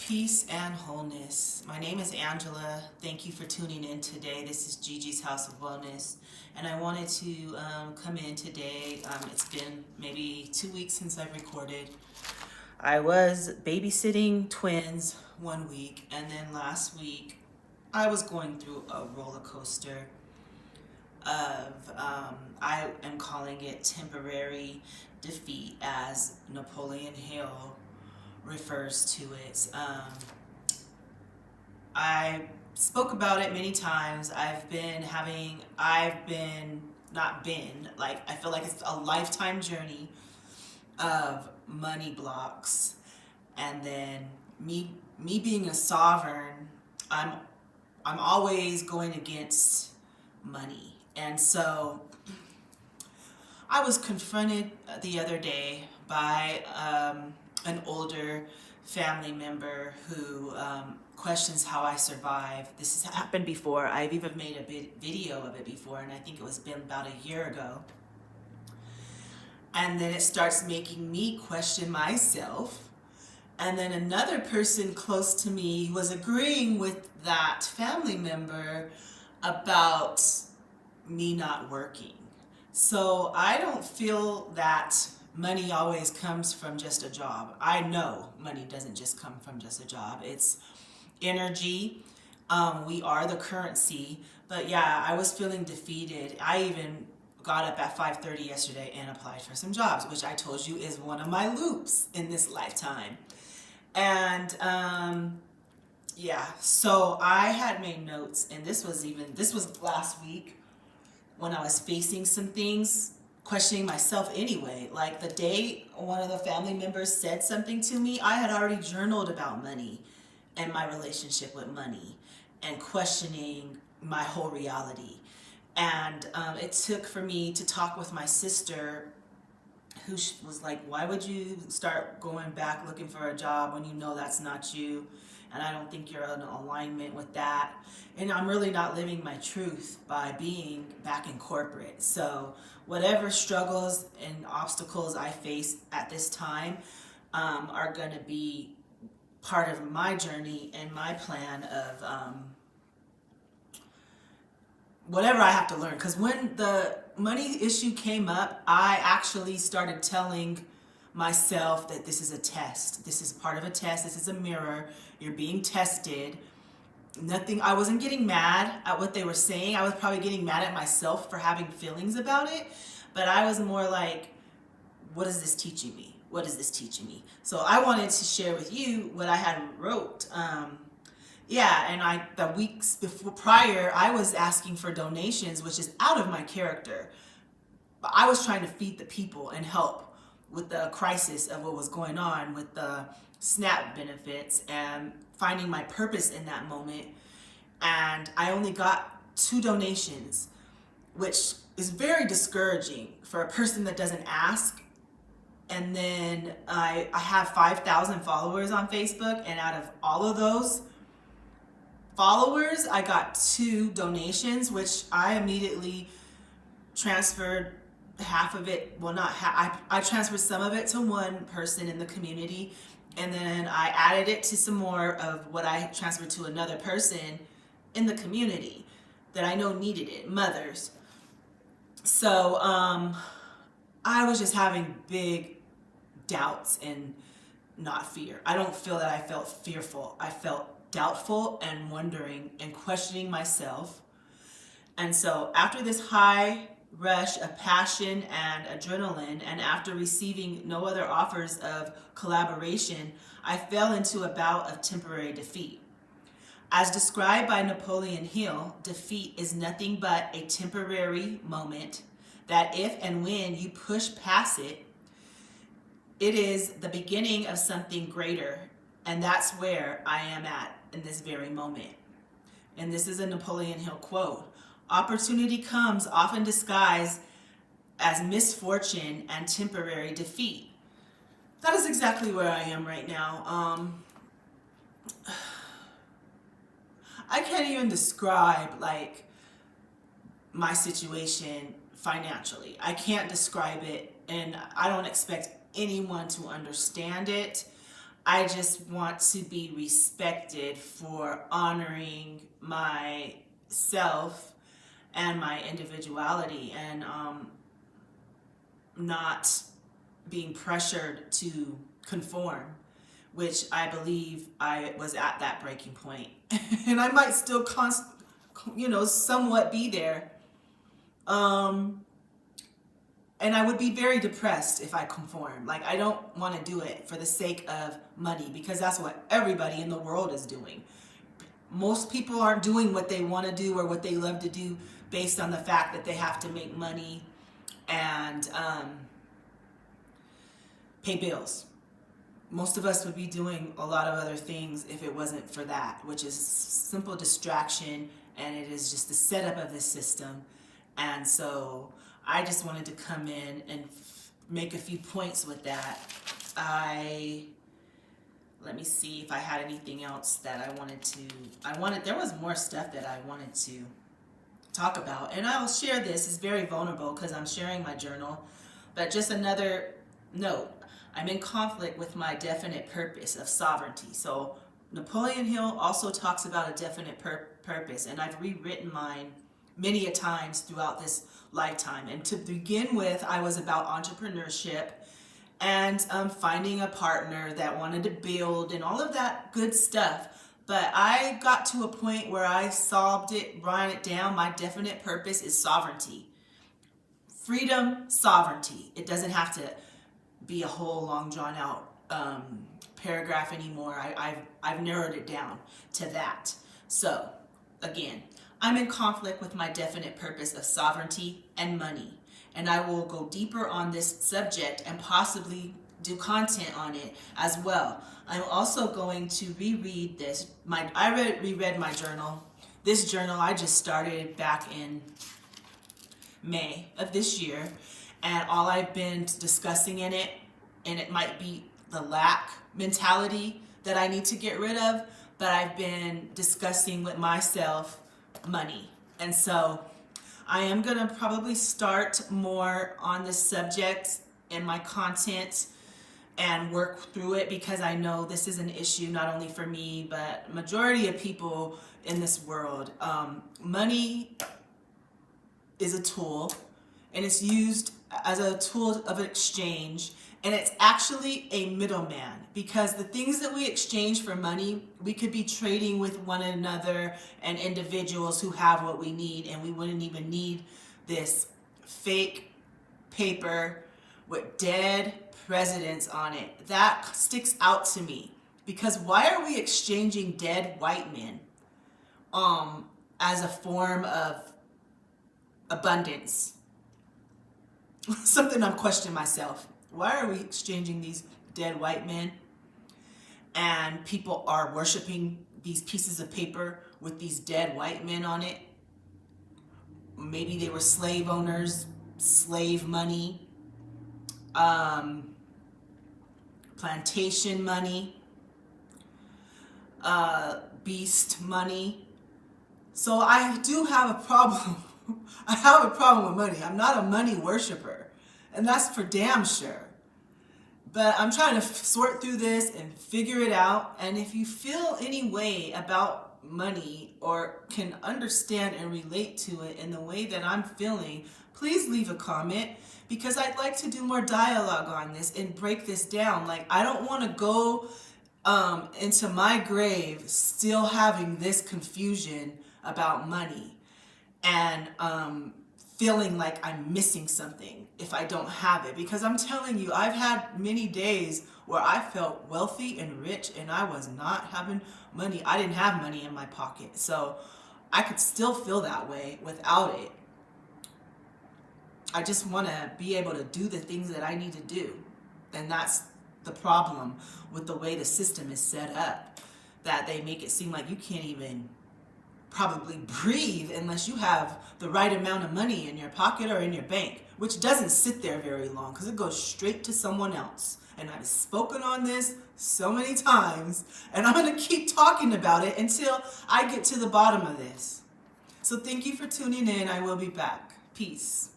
Peace and wholeness. My name is Angela. Thank you for tuning in today. This is Gigi's House of Wellness, and I wanted to come in today. It's been maybe 2 weeks since I've recorded. I was babysitting twins 1 week, and then last week I was going through a roller coaster of, I am calling it temporary defeat, as Napoleon Hill refers to it. I spoke about it many times. I feel like it's a lifetime journey of money blocks. And then me being a sovereign, I'm always going against money. And so I was confronted the other day by an older family member who questions how I survive. This has happened before. I've even made a video of it before, and I think it was been about a year ago. And then it starts making me question myself. And then another person close to me was agreeing with that family member about me not working. So I don't feel that money always comes from just a job. I know money doesn't just come from just a job. It's energy. We are the currency. But yeah, I was feeling defeated. I even got up at 5:30 yesterday and applied for some jobs, which I told you is one of my loops in this lifetime. And yeah, so I had made notes, and this was last week when I was facing some things, questioning myself anyway. Like the day one of the family members said something to me, I had already journaled about money and my relationship with money and questioning my whole reality. And it took for me to talk with my sister, who was like, why would you start going back looking for a job when you know that's not you? And I don't think you're in alignment with that. And I'm really not living my truth by being back in corporate. So whatever struggles and obstacles I face at this time are going to be part of my journey and my plan of whatever I have to learn. Because when the money issue came up, I actually started telling myself that this is a test. This is part of a test. This is a mirror. You're being tested. I wasn't getting mad at what they were saying. I was probably getting mad at myself for having feelings about it. But I was more like, what is this teaching me? What is this teaching me? So I wanted to share with you what I had wrote. The weeks before prior, I was asking for donations, which is out of my character. But I was trying to feed the people and help with the crisis of what was going on with the SNAP benefits and finding my purpose in that moment. And I only got 2 donations, which is very discouraging for a person that doesn't ask. And then I have 5,000 followers on Facebook, and out of all of those followers, I got 2 donations, which I immediately transferred half of it. Well, not half. I transferred some of it to one person in the community, and then I added it to some more of what I transferred to another person in the community that I know needed it, mothers. So I was just having big doubts and not fear. I don't feel that I felt fearful. I felt doubtful and wondering and questioning myself. And so after this high rush of passion and adrenaline, and after receiving no other offers of collaboration, I fell into a bout of temporary defeat. As described by Napoleon Hill, defeat is nothing but a temporary moment that if and when you push past it, it is the beginning of something greater. And that's where I am at in this very moment. And this is a Napoleon Hill quote. Opportunity comes often disguised as misfortune and temporary defeat. That is exactly where I am right now. I can't even describe like my situation financially. I can't describe it, and I don't expect anyone to understand it. I just want to be respected for honoring myself and my individuality, and not being pressured to conform, which I believe I was at that breaking point. And I might still somewhat be there. And I would be very depressed if I conform. Like, I don't want to do it for the sake of money, because that's what everybody in the world is doing. Most people aren't doing what they want to do or what they love to do based on the fact that they have to make money and pay bills. Most of us would be doing a lot of other things if it wasn't for that, which is simple distraction, and it is just the setup of this system. And so I just wanted to come in and make a few points with that. Let me see if I had anything else that there was more stuff that I wanted to talk about. And I'll share this. It's very vulnerable because I'm sharing my journal. But just another note, I'm in conflict with my definite purpose of sovereignty. So Napoleon Hill also talks about a definite purpose, and I've rewritten mine many a times throughout this lifetime. And to begin with, I was about entrepreneurship and finding a partner that wanted to build and all of that good stuff. But I got to a point where I solved it, ran it down. My definite purpose is sovereignty. Freedom, sovereignty. It doesn't have to be a whole long drawn out paragraph anymore. I've narrowed it down to that. So again, I'm in conflict with my definite purpose of sovereignty and money, and I will go deeper on this subject and possibly do content on it as well. I'm also going to reread this. I reread my journal. This journal I just started back in May of this year, and all I've been discussing in it, and it might be the lack mentality that I need to get rid of, but I've been discussing with myself money. And so I am going to probably start more on this subject in my content and work through it, because I know this is an issue not only for me, but majority of people in this world. Money is a tool, and it's used as a tool of exchange, and it's actually a middleman, because the things that we exchange for money, we could be trading with one another and individuals who have what we need, and we wouldn't even need this fake paper with dead presidents on it. That sticks out to me, because why are we exchanging dead white men as a form of abundance? Something I'm questioning myself. Why are we exchanging these dead white men? And people are worshiping these pieces of paper with these dead white men on it. Maybe they were slave owners, slave money, plantation money, beast money. So I do have a problem. I have a problem with money. I'm not a money worshiper, and that's for damn sure. But I'm trying to sort through this and figure it out. And if you feel any way about money or can understand and relate to it in the way that I'm feeling, please leave a comment, because I'd like to do more dialogue on this and break this down. Like, I don't want to go into my grave still having this confusion about money and feeling like I'm missing something if I don't have it. Because I'm telling you, I've had many days where I felt wealthy and rich and I was not having money. I didn't have money in my pocket. So I could still feel that way without it. I just want to be able to do the things that I need to do. And that's the problem with the way the system is set up, that they make it seem like you can't even probably breathe unless you have the right amount of money in your pocket or in your bank, which doesn't sit there very long because it goes straight to someone else. And I've spoken on this so many times, and I'm going to keep talking about it until I get to the bottom of this. So thank you for tuning in. I will be back. Peace.